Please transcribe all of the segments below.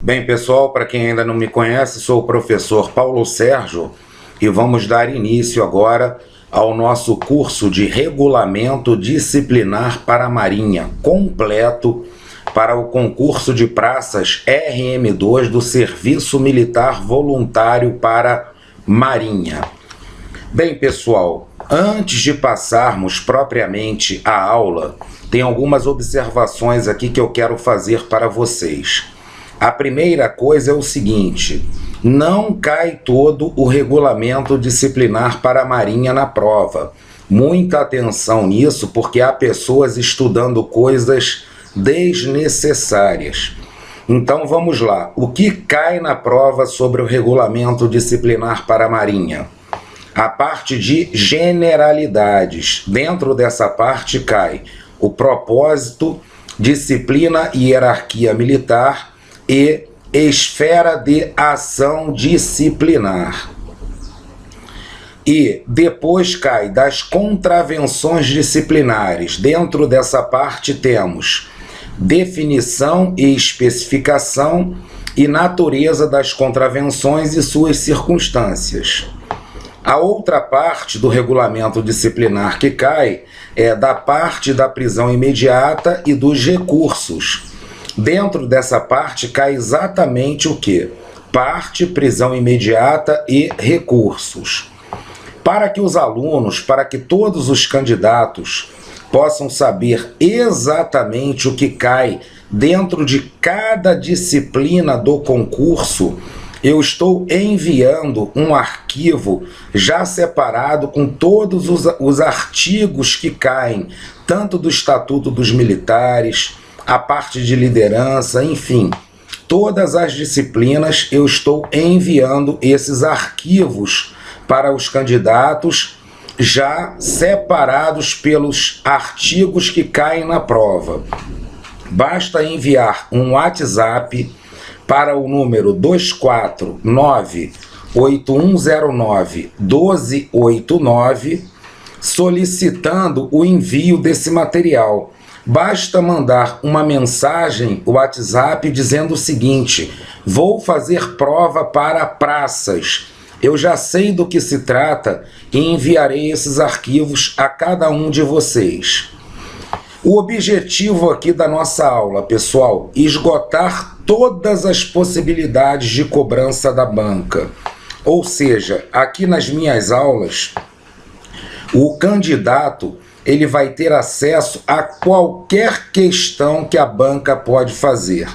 Bem, pessoal, para quem ainda não me conhece, sou o professor Paulo Sérgio e vamos dar início agora ao nosso curso de Regulamento Disciplinar para a Marinha, completo para o concurso de praças RM2 do Serviço Militar Voluntário para Marinha. Bem, pessoal, antes de passarmos propriamente à aula, tem algumas observações aqui que eu quero fazer para vocês. A primeira coisa é o seguinte: não cai todo o regulamento disciplinar para a Marinha na prova. Muita atenção nisso, porque há pessoas estudando coisas desnecessárias. Então vamos lá. O que cai na prova sobre o regulamento disciplinar para a Marinha? A parte de generalidades. Dentro dessa parte cai o propósito, disciplina e hierarquia militar e esfera de ação disciplinar. E depois cai das contravenções disciplinares. Dentro dessa parte temos definição e especificação e natureza das contravenções e suas circunstâncias. A outra parte do regulamento disciplinar que cai é da parte da prisão imediata e dos recursos. Dentro dessa parte cai exatamente o que? Parte, prisão imediata e recursos. Para que os alunos, para que todos os candidatos possam saber exatamente o que cai dentro de cada disciplina do concurso, eu estou enviando um arquivo já separado com todos os artigos que caem, tanto do Estatuto dos Militares, a parte de liderança, enfim, todas as disciplinas eu estou enviando esses arquivos para os candidatos já separados pelos artigos que caem na prova. Basta enviar um WhatsApp para o número 249-8109-1289 solicitando o envio desse material. Basta mandar uma mensagem, o WhatsApp, dizendo o seguinte: vou fazer prova para praças. Eu já sei do que se trata e enviarei esses arquivos a cada um de vocês. O objetivo aqui da nossa aula, pessoal, esgotar todas as possibilidades de cobrança da banca. Ou seja, aqui nas minhas aulas, o candidato ele vai ter acesso a qualquer questão que a banca pode fazer.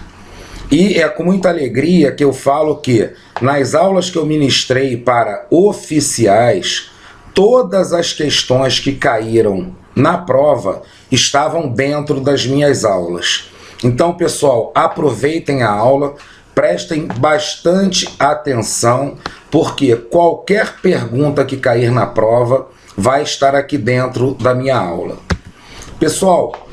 E é com muita alegria que eu falo que, nas aulas que eu ministrei para oficiais, todas as questões que caíram na prova estavam dentro das minhas aulas. Então, pessoal, aproveitem a aula, prestem bastante atenção, porque qualquer pergunta que cair na prova vai estar aqui dentro da minha aula. Pessoal,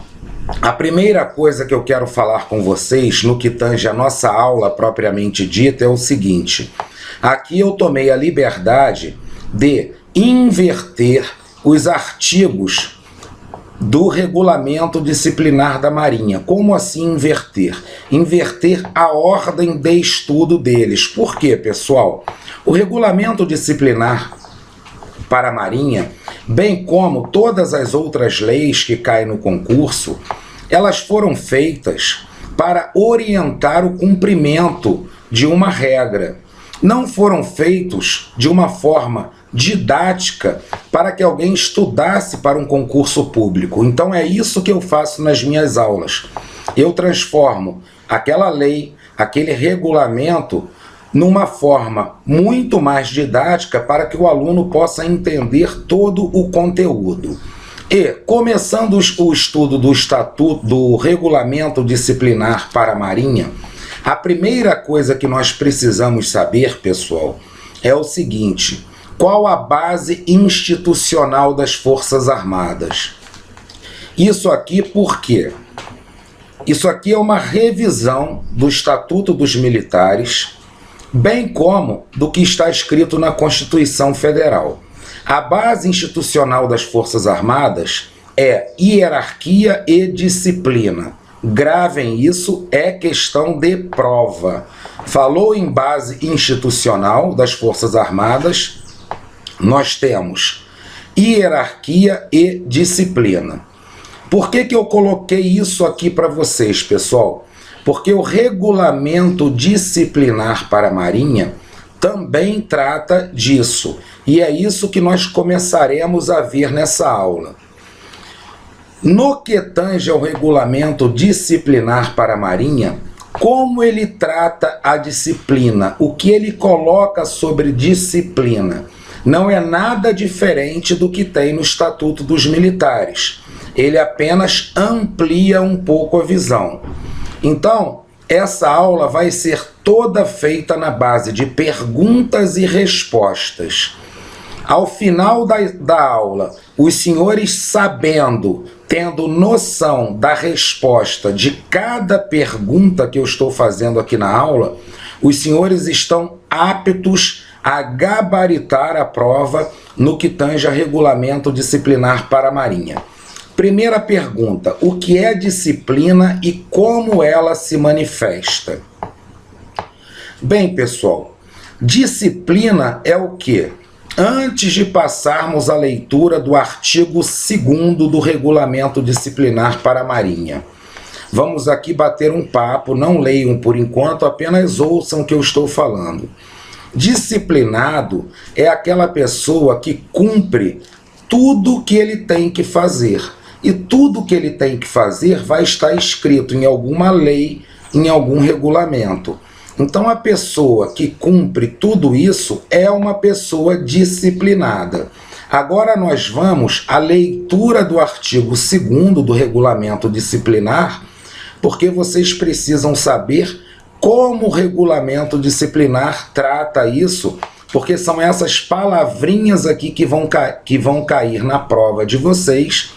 a primeira coisa que eu quero falar com vocês no que tange a nossa aula propriamente dita é o seguinte: aqui eu tomei a liberdade de inverter os artigos do regulamento disciplinar da Marinha. Como assim inverter? Inverter a ordem de estudo deles. Por quê, pessoal? O regulamento disciplinar para a Marinha, bem como todas as outras leis que caem no concurso, elas foram feitas para orientar o cumprimento de uma regra. Não foram feitos de uma forma didática para que alguém estudasse para um concurso público. Então é isso que eu faço nas minhas aulas. Eu transformo aquela lei, aquele regulamento, numa forma muito mais didática para que o aluno possa entender todo o conteúdo. E, começando o estudo do Estatuto, do Regulamento Disciplinar para a Marinha, a primeira coisa que nós precisamos saber, pessoal, é o seguinte: qual a base institucional das Forças Armadas? Isso aqui por quê? Isso aqui é uma revisão do Estatuto dos Militares, bem como do que está escrito na Constituição Federal. A base institucional das Forças Armadas é hierarquia e disciplina. Gravem isso, é questão de prova. Falou em base institucional das Forças Armadas, nós temos hierarquia e disciplina. Por que eu coloquei isso aqui para vocês, pessoal? Porque o regulamento disciplinar para a Marinha também trata disso. E é isso que nós começaremos a ver nessa aula. No que tange ao regulamento disciplinar para a Marinha, como ele trata a disciplina, o que ele coloca sobre disciplina, não é nada diferente do que tem no Estatuto dos Militares. Ele apenas amplia um pouco a visão. Então, essa aula vai ser toda feita na base de perguntas e respostas. Ao final da aula, os senhores sabendo, tendo noção da resposta de cada pergunta que eu estou fazendo aqui na aula, os senhores estão aptos a gabaritar a prova no que tange a regulamento disciplinar para a Marinha. Primeira pergunta: o que é disciplina e como ela se manifesta? Bem, pessoal, disciplina é o quê? Antes de passarmos à leitura do artigo 2º do regulamento disciplinar para a Marinha, vamos aqui bater um papo, não leiam por enquanto, apenas ouçam o que eu estou falando. Disciplinado é aquela pessoa que cumpre tudo que ele tem que fazer. E tudo que ele tem que fazer vai estar escrito em alguma lei, em algum regulamento. Então, a pessoa que cumpre tudo isso é uma pessoa disciplinada. Agora nós vamos à leitura do artigo 2º do regulamento disciplinar, porque vocês precisam saber como o regulamento disciplinar trata isso, porque são essas palavrinhas aqui que vão cair na prova de vocês.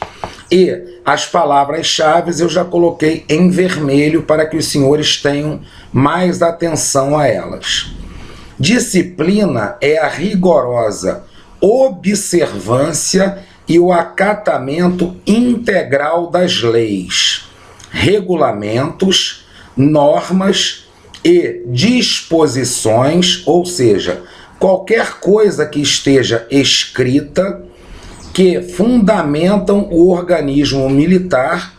E as palavras-chave eu já coloquei em vermelho para que os senhores tenham mais atenção a elas. Disciplina é a rigorosa observância e o acatamento integral das leis, regulamentos, normas e disposições, ou seja, qualquer coisa que esteja escrita que fundamentam o organismo militar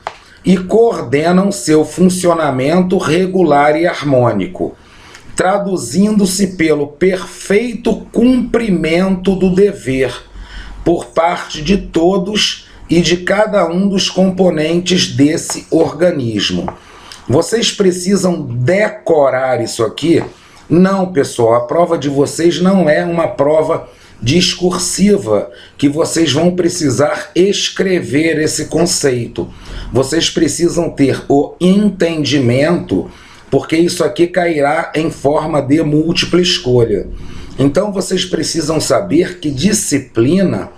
e coordenam seu funcionamento regular e harmônico, traduzindo-se pelo perfeito cumprimento do dever por parte de todos e de cada um dos componentes desse organismo. Vocês precisam decorar isso aqui? Não, pessoal, a prova de vocês não é uma prova discursiva, que vocês vão precisar escrever esse conceito. Vocês precisam ter o entendimento, porque isso aqui cairá em forma de múltipla escolha. Então vocês precisam saber que disciplina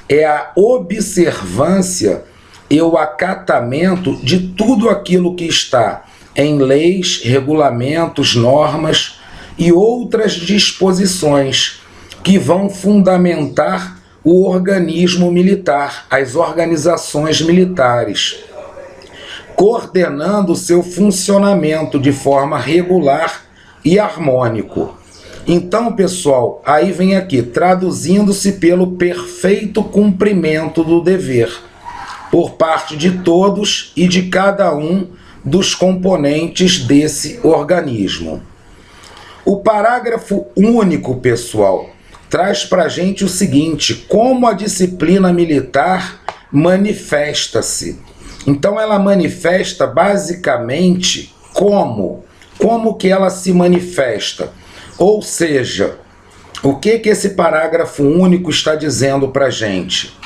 é a observância e o acatamento de tudo aquilo que está em leis, regulamentos, normas e outras disposições que vão fundamentar o organismo militar, as organizações militares, coordenando seu funcionamento de forma regular e harmônico. Então, pessoal, aí vem aqui, traduzindo-se pelo perfeito cumprimento do dever, por parte de todos e de cada um dos componentes desse organismo. O parágrafo único, pessoal, traz para a gente o seguinte: como a disciplina militar manifesta-se. Então ela manifesta basicamente como que ela se manifesta. Ou seja, o que esse parágrafo único está dizendo para a gente?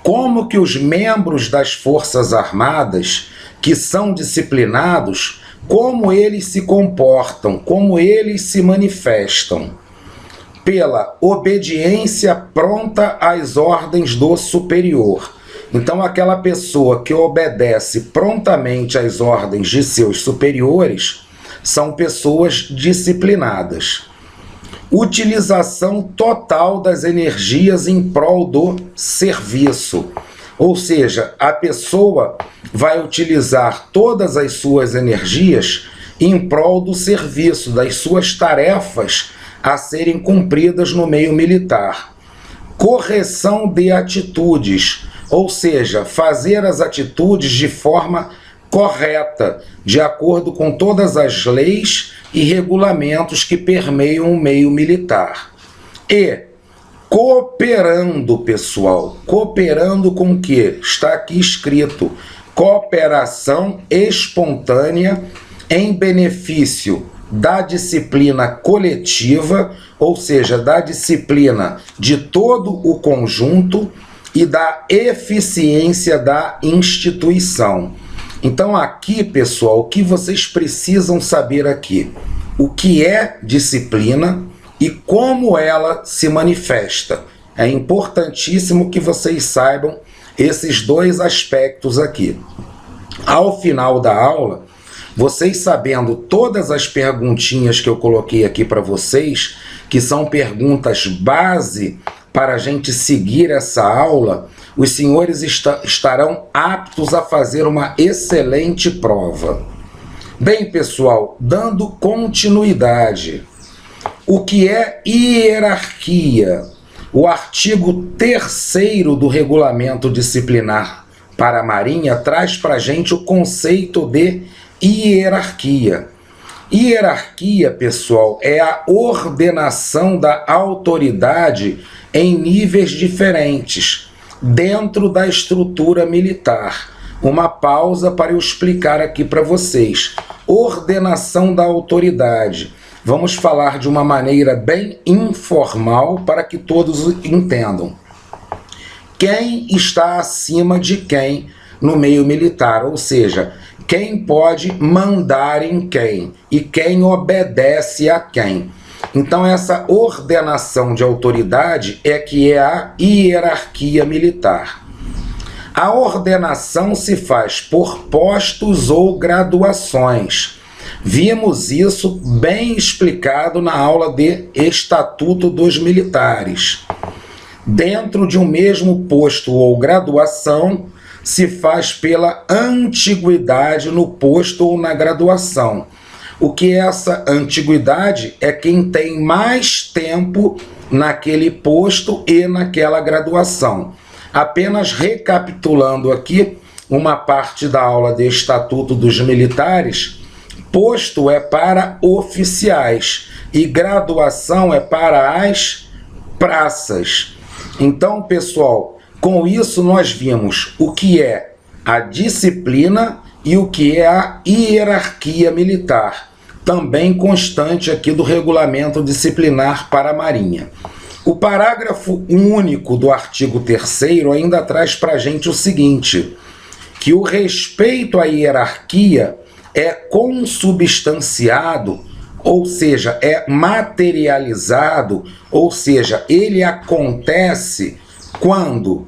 Como que os membros das Forças Armadas, que são disciplinados, como eles se comportam, como eles se manifestam. Pela obediência pronta às ordens do superior. Então, aquela pessoa que obedece prontamente às ordens de seus superiores são pessoas disciplinadas. Utilização total das energias em prol do serviço. Ou seja, a pessoa vai utilizar todas as suas energias em prol do serviço, das suas tarefas a serem cumpridas no meio militar. Correção de atitudes, ou seja, fazer as atitudes de forma correta, de acordo com todas as leis e regulamentos que permeiam o meio militar. E cooperando, pessoal, cooperando com o que? Está aqui escrito, cooperação espontânea em benefício da disciplina coletiva, ou seja, da disciplina de todo o conjunto e da eficiência da instituição. Então aqui, pessoal, o que vocês precisam saber aqui? O que é disciplina e como ela se manifesta. É importantíssimo que vocês saibam esses dois aspectos aqui. Ao final da aula, vocês sabendo todas as perguntinhas que eu coloquei aqui para vocês, que são perguntas base para a gente seguir essa aula, os senhores estarão aptos a fazer uma excelente prova. Bem, pessoal, dando continuidade, o que é hierarquia? O artigo 3º do Regulamento Disciplinar para a Marinha traz para a gente o conceito de hierarquia. Hierarquia, pessoal, é a ordenação da autoridade em níveis diferentes, dentro da estrutura militar. Uma pausa para eu explicar aqui para vocês. Ordenação da autoridade. Vamos falar de uma maneira bem informal para que todos entendam. Quem está acima de quem no meio militar, ou seja, quem pode mandar em quem e quem obedece a quem. Então essa ordenação de autoridade é que é a hierarquia militar. A ordenação se faz por postos ou graduações. Vimos isso bem explicado na aula de Estatuto dos Militares. Dentro de um mesmo posto ou graduação, se faz pela antiguidade no posto ou na graduação. O que é essa antiguidade? É quem tem mais tempo naquele posto e naquela graduação. Apenas recapitulando aqui uma parte da aula de Estatuto dos Militares, posto é para oficiais e graduação é para as praças. Então, pessoal, com isso nós vimos o que é a disciplina e o que é a hierarquia militar, também constante aqui do Regulamento Disciplinar para a Marinha. O parágrafo único do artigo 3º ainda traz para a gente o seguinte, que o respeito à hierarquia é consubstanciado, ou seja, é materializado, ou seja, ele acontece quando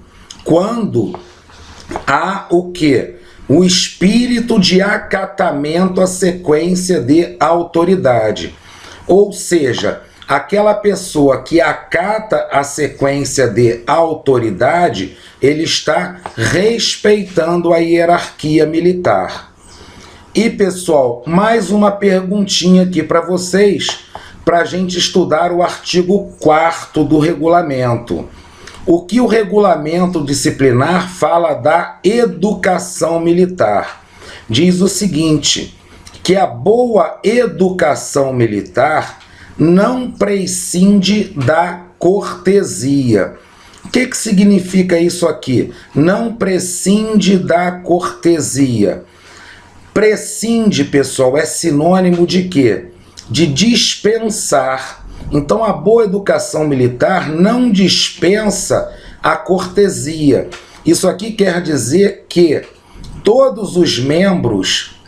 há o quê? O espírito de acatamento à sequência de autoridade. Ou seja, aquela pessoa que acata a sequência de autoridade, ele está respeitando a hierarquia militar. E, pessoal, mais uma perguntinha aqui para vocês, para a gente estudar o artigo 4º do regulamento. O que o regulamento disciplinar fala da educação militar? Diz o seguinte, que a boa educação militar não prescinde da cortesia. O que significa isso aqui? Não prescinde da cortesia. Prescinde, pessoal, é sinônimo de quê? De dispensar. Então a boa educação militar não dispensa a cortesia. Isso aqui quer dizer que todos os membros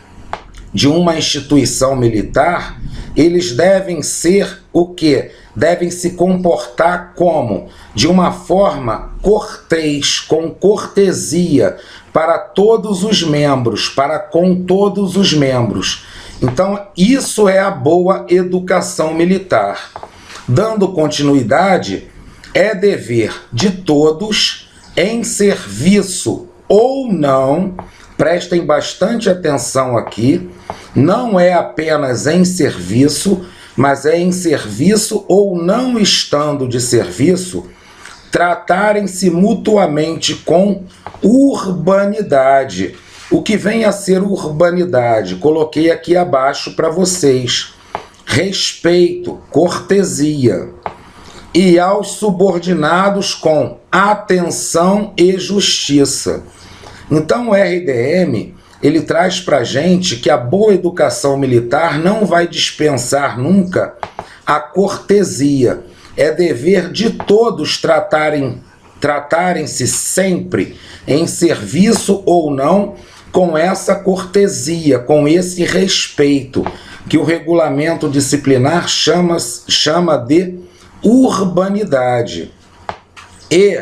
de uma instituição militar, eles devem ser o quê? Devem se comportar como? De uma forma cortês, com cortesia, para todos os membros, para com todos os membros. Então, isso é a boa educação militar. Dando continuidade, é dever de todos em serviço ou não, prestem bastante atenção aqui, não é apenas em serviço, mas é em serviço ou não estando de serviço, tratarem-se mutuamente com urbanidade. O que vem a ser urbanidade? Coloquei aqui abaixo para vocês. Respeito, cortesia. E aos subordinados com atenção e justiça. Então o RDM, ele traz para a gente que a boa educação militar não vai dispensar nunca a cortesia. É dever de todos tratarem-se sempre, em serviço ou não, com essa cortesia, com esse respeito, que o regulamento disciplinar chama de urbanidade. E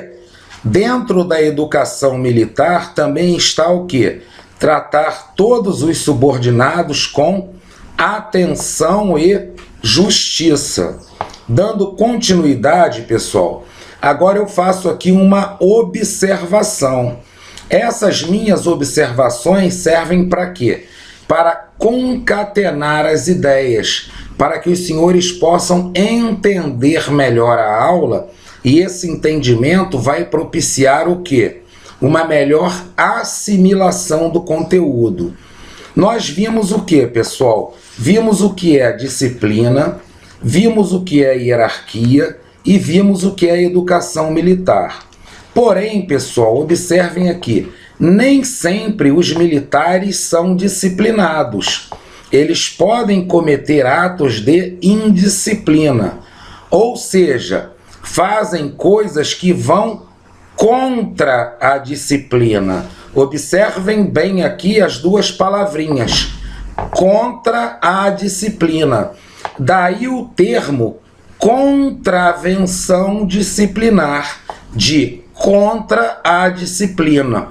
dentro da educação militar também está o quê? Tratar todos os subordinados com atenção e justiça. Dando continuidade, pessoal, agora eu faço aqui uma observação. Essas minhas observações servem para quê? Para concatenar as ideias, para que os senhores possam entender melhor a aula, e esse entendimento vai propiciar o quê? Uma melhor assimilação do conteúdo. Nós vimos o que, pessoal? Vimos o que é disciplina, vimos o que é hierarquia e vimos o que é educação militar. Porém, pessoal, observem aqui, nem sempre os militares são disciplinados. Eles podem cometer atos de indisciplina, ou seja, fazem coisas que vão contra a disciplina. Observem bem aqui as duas palavrinhas, contra a disciplina. Daí o termo contravenção disciplinar, de contra a disciplina.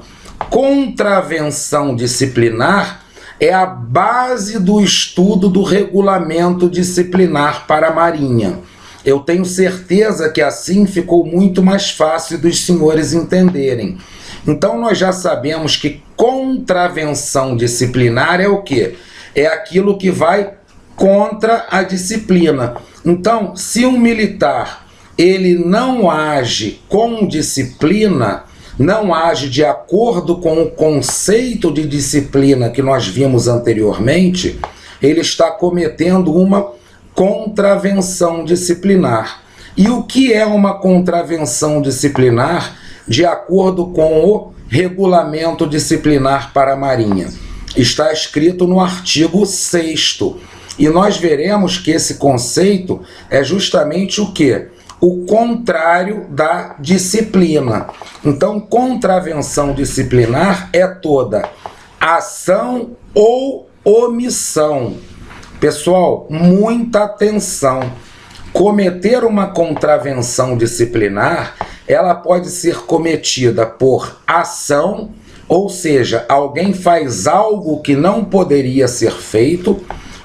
Contravenção disciplinar é a base do estudo do regulamento disciplinar para a Marinha. Eu tenho certeza que assim ficou muito mais fácil dos senhores entenderem. Então nós já sabemos que contravenção disciplinar é o quê? É aquilo que vai contra a disciplina. Então, se um militar ele não age com disciplina, não age de acordo com o conceito de disciplina que nós vimos anteriormente, ele está cometendo uma contravenção disciplinar. E o que é uma contravenção disciplinar de acordo com o regulamento disciplinar para a Marinha? Está escrito no artigo 6º. E nós veremos que esse conceito é justamente o quê? O contrário da disciplina. Então, contravenção disciplinar é toda ação ou omissão. Pessoal, muita atenção. Cometer uma contravenção disciplinar, ela pode ser cometida por ação, ou seja, alguém faz algo que não poderia ser feito,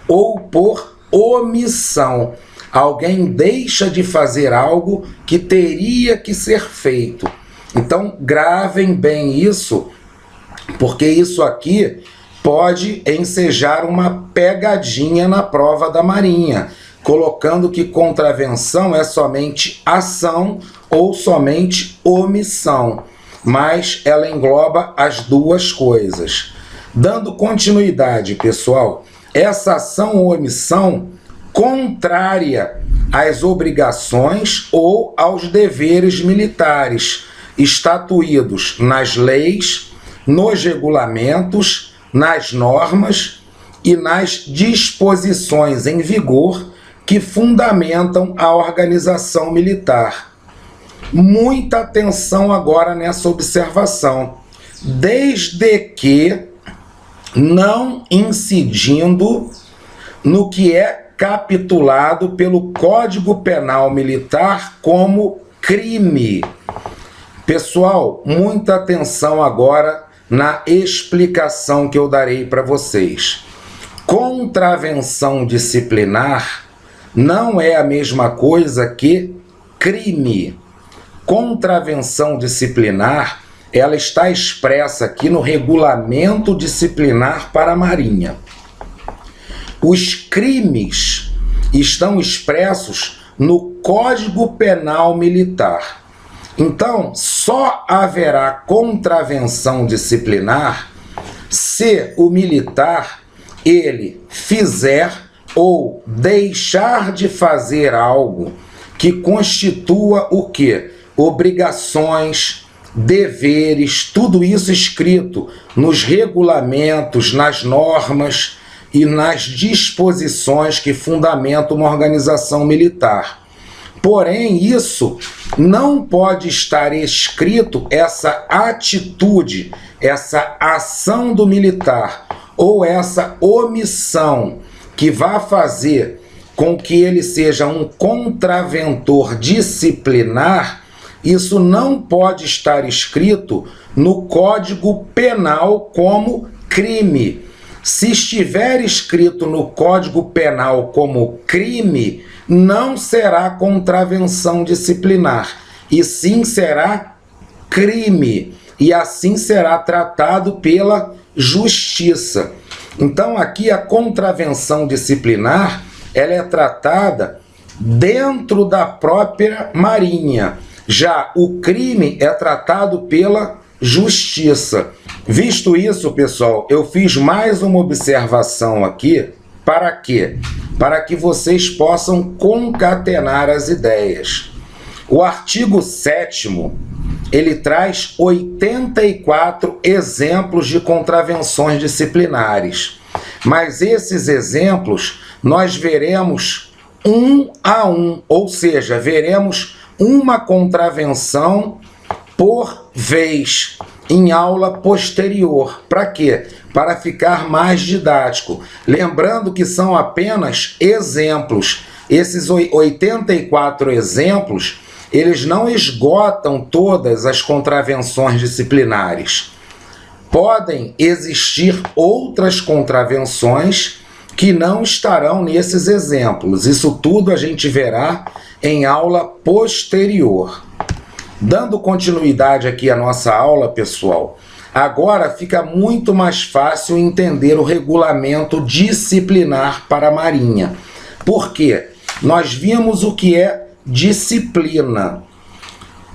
ou por omissão. Alguém deixa de fazer algo que teria que ser feito. Então, gravem bem isso, porque isso aqui pode ensejar uma pegadinha na prova da Marinha, colocando que contravenção é somente ação ou somente omissão, mas ela engloba as duas coisas. Dando continuidade, pessoal, essa ação ou omissão contrária às obrigações ou aos deveres militares estatuídos nas leis, nos regulamentos, nas normas e nas disposições em vigor que fundamentam a organização militar. Muita atenção agora nessa observação. Desde que não incidindo no que é capitulado pelo Código Penal Militar como crime. Pessoal, muita atenção agora na explicação que eu darei para vocês. Contravenção disciplinar não é a mesma coisa que crime. contravenção disciplinar, ela está expressa aqui no regulamento disciplinar para a Marinha. Os crimes estão expressos no Código Penal Militar. Então, só haverá contravenção disciplinar se o militar ele fizer ou deixar de fazer algo que constitua o quê? Obrigações, deveres, tudo isso escrito nos regulamentos, nas normas e nas disposições que fundamentam uma organização militar. Porém, isso não pode estar escrito, essa atitude, essa ação do militar ou essa omissão que vai fazer com que ele seja um contraventor disciplinar, isso não pode estar escrito no Código Penal como crime. Se estiver escrito no Código Penal como crime, não será contravenção disciplinar, e sim será crime, e assim será tratado pela justiça. Então aqui a contravenção disciplinar, ela é tratada dentro da própria Marinha. Já o crime é tratado pela justiça. Visto isso, pessoal, eu fiz mais uma observação aqui. Para quê? Para que vocês possam concatenar as ideias. O artigo 7º, ele traz 84 exemplos de contravenções disciplinares. Mas esses exemplos nós veremos um a um, ou seja, veremos uma contravenção por vez em aula posterior. Para quê? Para ficar mais didático. Lembrando que são apenas exemplos. Esses 84 exemplos, eles não esgotam todas as contravenções disciplinares. Podem existir outras contravenções que não estarão nesses exemplos. Isso tudo a gente verá em aula posterior. Dando continuidade aqui à nossa aula, pessoal, agora fica muito mais fácil entender o regulamento disciplinar para a Marinha. Por quê? Nós vimos o que é disciplina.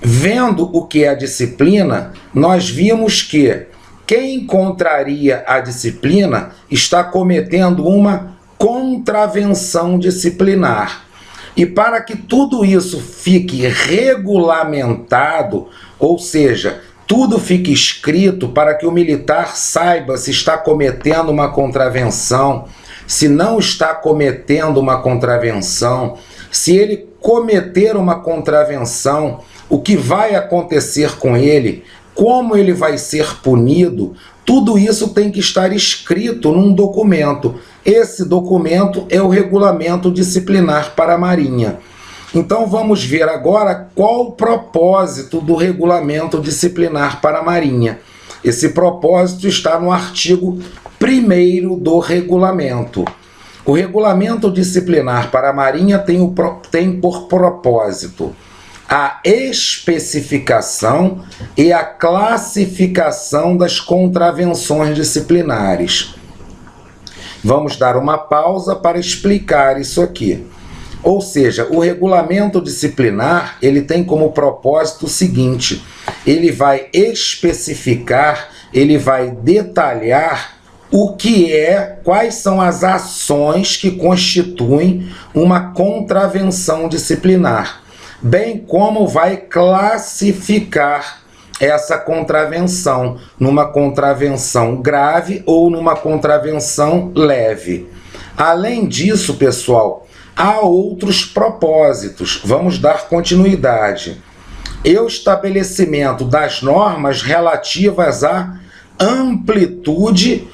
Vendo o que é disciplina, nós vimos que quem contraria a disciplina está cometendo uma contravenção disciplinar. E para que tudo isso fique regulamentado, ou seja, tudo fique escrito para que o militar saiba se está cometendo uma contravenção, se não está cometendo uma contravenção, se ele cometer uma contravenção, o que vai acontecer com ele, como ele vai ser punido, tudo isso tem que estar escrito num documento. Esse documento é o regulamento disciplinar para a Marinha. Então vamos ver agora qual o propósito do regulamento disciplinar para a Marinha. Esse propósito está no artigo 1º do regulamento. O regulamento disciplinar para a Marinha tem por propósito a especificação e a classificação das contravenções disciplinares. Vamos dar uma pausa para explicar isso aqui. Ou seja, o regulamento disciplinar, ele tem como propósito o seguinte: ele vai especificar, ele vai detalhar o que é, quais são as ações que constituem uma contravenção disciplinar, bem como vai classificar essa contravenção numa contravenção grave ou numa contravenção leve. Além disso, pessoal, há outros propósitos. Vamos dar continuidade. E o estabelecimento das normas relativas à amplitude.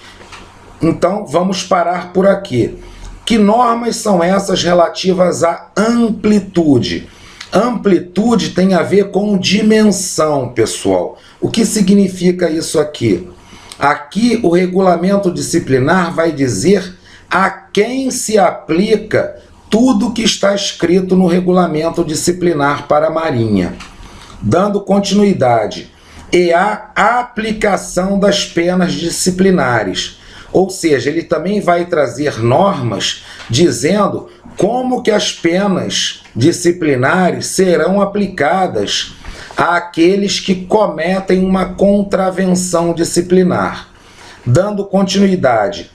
Então, vamos parar por aqui. Que normas são essas relativas à amplitude? Amplitude tem a ver com dimensão, pessoal. O que significa isso aqui? Aqui o regulamento disciplinar vai dizer a quem se aplica tudo que está escrito no regulamento disciplinar para a Marinha. Dando continuidade, e a aplicação das penas disciplinares. Ou seja, ele também vai trazer normas dizendo como que as penas disciplinares serão aplicadas àqueles que cometem uma contravenção disciplinar. Dando continuidade,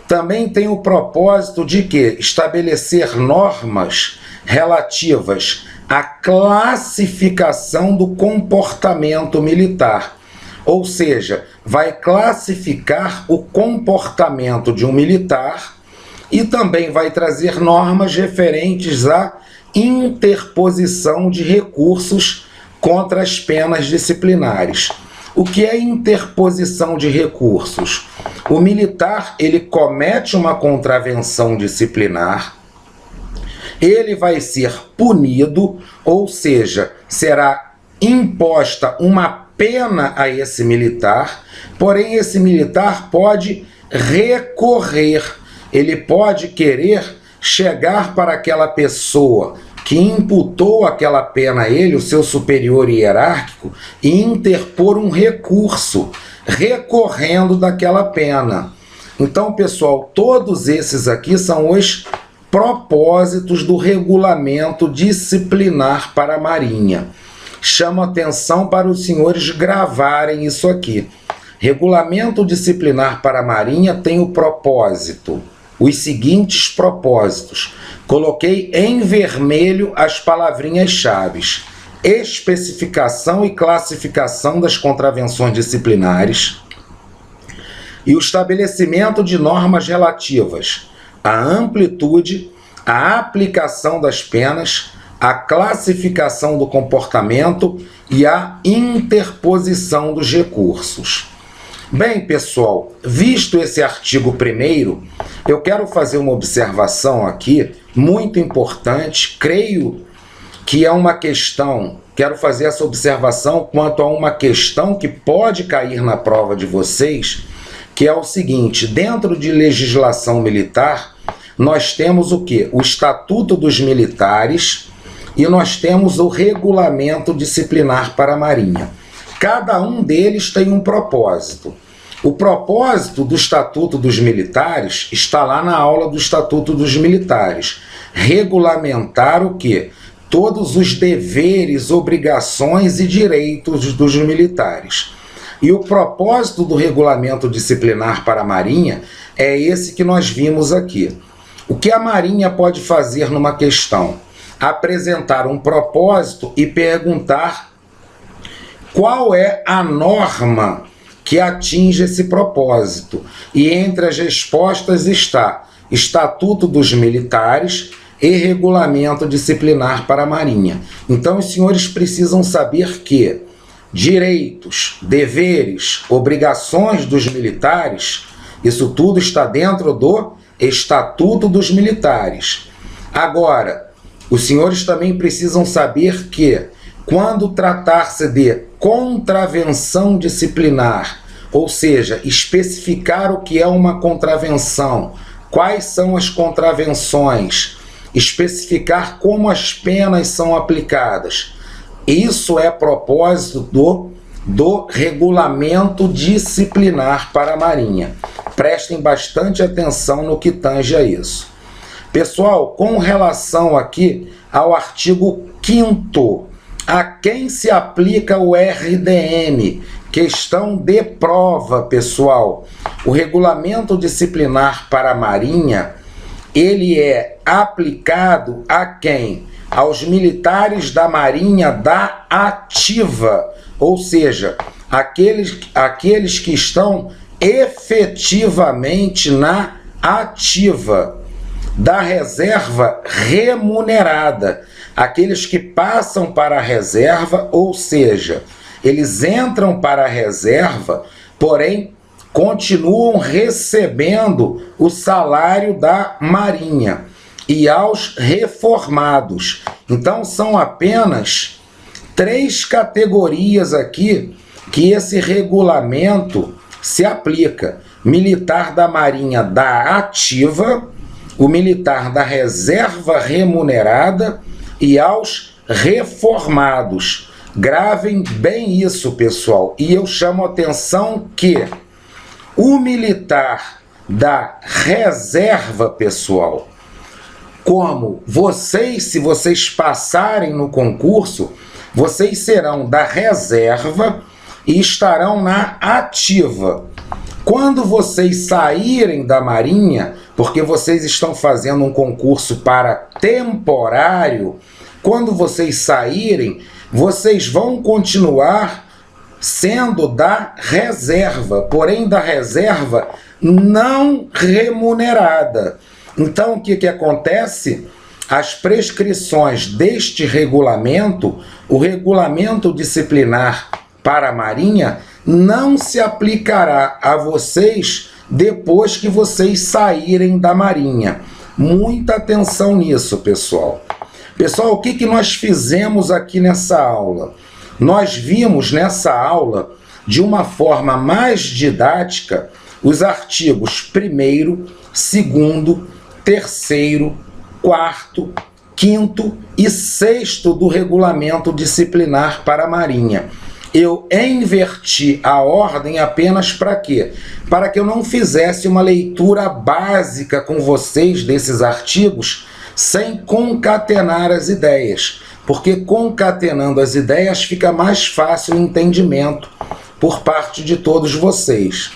também tem o propósito de que estabelecer normas relativas à classificação do comportamento militar. Ou seja, vai classificar o comportamento de um militar e também vai trazer normas referentes à interposição de recursos contra as penas disciplinares. O que é interposição de recursos? O militar, ele comete uma contravenção disciplinar, ele vai ser punido, ou seja, será imposta uma pena a esse militar, porém esse militar pode recorrer, ele pode querer chegar para aquela pessoa que imputou aquela pena a ele, o seu superior hierárquico, e interpor um recurso, recorrendo daquela pena. Então, pessoal, todos esses aqui são os propósitos do regulamento disciplinar para a Marinha. Chamo atenção para os senhores gravarem isso aqui. Regulamento disciplinar para a Marinha tem o propósito, os seguintes propósitos. Coloquei em vermelho as palavrinhas-chave: especificação e classificação das contravenções disciplinares e o estabelecimento de normas relativas à amplitude, à aplicação das penas, à classificação do comportamento e à interposição dos recursos. Bem, pessoal, visto esse artigo primeiro, eu quero fazer uma observação aqui muito importante. Creio que é uma questão, quero fazer essa observação quanto a uma questão que pode cair na prova de vocês, que é o seguinte: dentro de legislação militar, nós temos o quê? O Estatuto dos Militares e nós temos o Regulamento Disciplinar para a Marinha. Cada um deles tem um propósito. O propósito do Estatuto dos Militares está lá na aula do Estatuto dos Militares. Regulamentar o quê? Todos os deveres, obrigações e direitos dos militares. E o propósito do Regulamento Disciplinar para a Marinha é esse que nós vimos aqui. O que a Marinha pode fazer numa questão? Apresentar um propósito e perguntar qual é a norma que atinge esse propósito. E entre as respostas está Estatuto dos Militares e Regulamento Disciplinar para a Marinha. Então os senhores precisam saber que direitos, deveres, obrigações dos militares, isso tudo está dentro do Estatuto dos Militares. Agora, os senhores também precisam saber que, quando tratar-se de contravenção disciplinar, ou seja, especificar o que é uma contravenção, quais são as contravenções, especificar como as penas são aplicadas, isso é propósito do regulamento disciplinar para a Marinha. Prestem bastante atenção no que tange a isso. Pessoal, com relação aqui ao artigo 5º, a quem se aplica o RDM? Questão de prova, pessoal. O regulamento disciplinar para a Marinha, ele é aplicado a quem? Aos militares da Marinha da ativa, ou seja, aqueles que estão efetivamente na ativa, da reserva remunerada, aqueles que passam para a reserva, ou seja, eles entram para a reserva, porém continuam recebendo o salário da Marinha, e aos reformados. Então são apenas 3 categorias aqui que esse regulamento se aplica: militar da Marinha da ativa, o militar da reserva remunerada e aos reformados. Gravem bem isso, pessoal. E eu chamo a atenção que o militar da reserva, pessoal, como vocês, se vocês passarem no concurso, vocês serão da reserva e estarão na ativa. Quando vocês saírem da Marinha, porque vocês estão fazendo um concurso para temporário, quando vocês saírem, vocês vão continuar sendo da reserva, porém da reserva não remunerada. Então, o que acontece? As prescrições deste regulamento, o regulamento disciplinar para a Marinha, não se aplicará a vocês depois que vocês saírem da Marinha. Muita atenção nisso, pessoal. Pessoal, o que nós fizemos aqui nessa aula? Nós vimos nessa aula, de uma forma mais didática, os artigos 1º, 2º, 3º, 4º, 5º e 6º do regulamento disciplinar para a Marinha. Eu inverti a ordem apenas para quê? Para que eu não fizesse uma leitura básica com vocês desses artigos sem concatenar as ideias, porque concatenando as ideias fica mais fácil o entendimento por parte de todos vocês.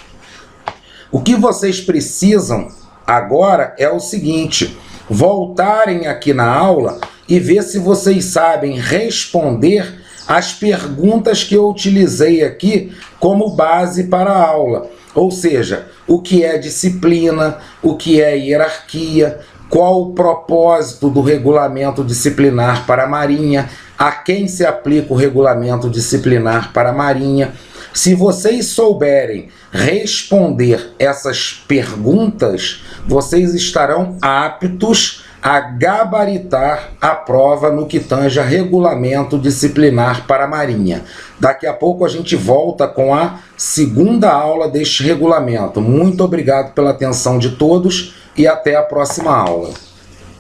O que vocês precisam agora é o seguinte: voltarem aqui na aula e ver se vocês sabem responder as perguntas que eu utilizei aqui como base para a aula. Ou seja, o que é disciplina, o que é hierarquia, qual o propósito do regulamento disciplinar para a Marinha, a quem se aplica o regulamento disciplinar para a Marinha. Se vocês souberem responder essas perguntas, vocês estarão aptos a gabaritar a prova no que tange a regulamento disciplinar para a Marinha. Daqui a pouco a gente volta com a segunda aula deste regulamento. Muito obrigado pela atenção de todos e até a próxima aula.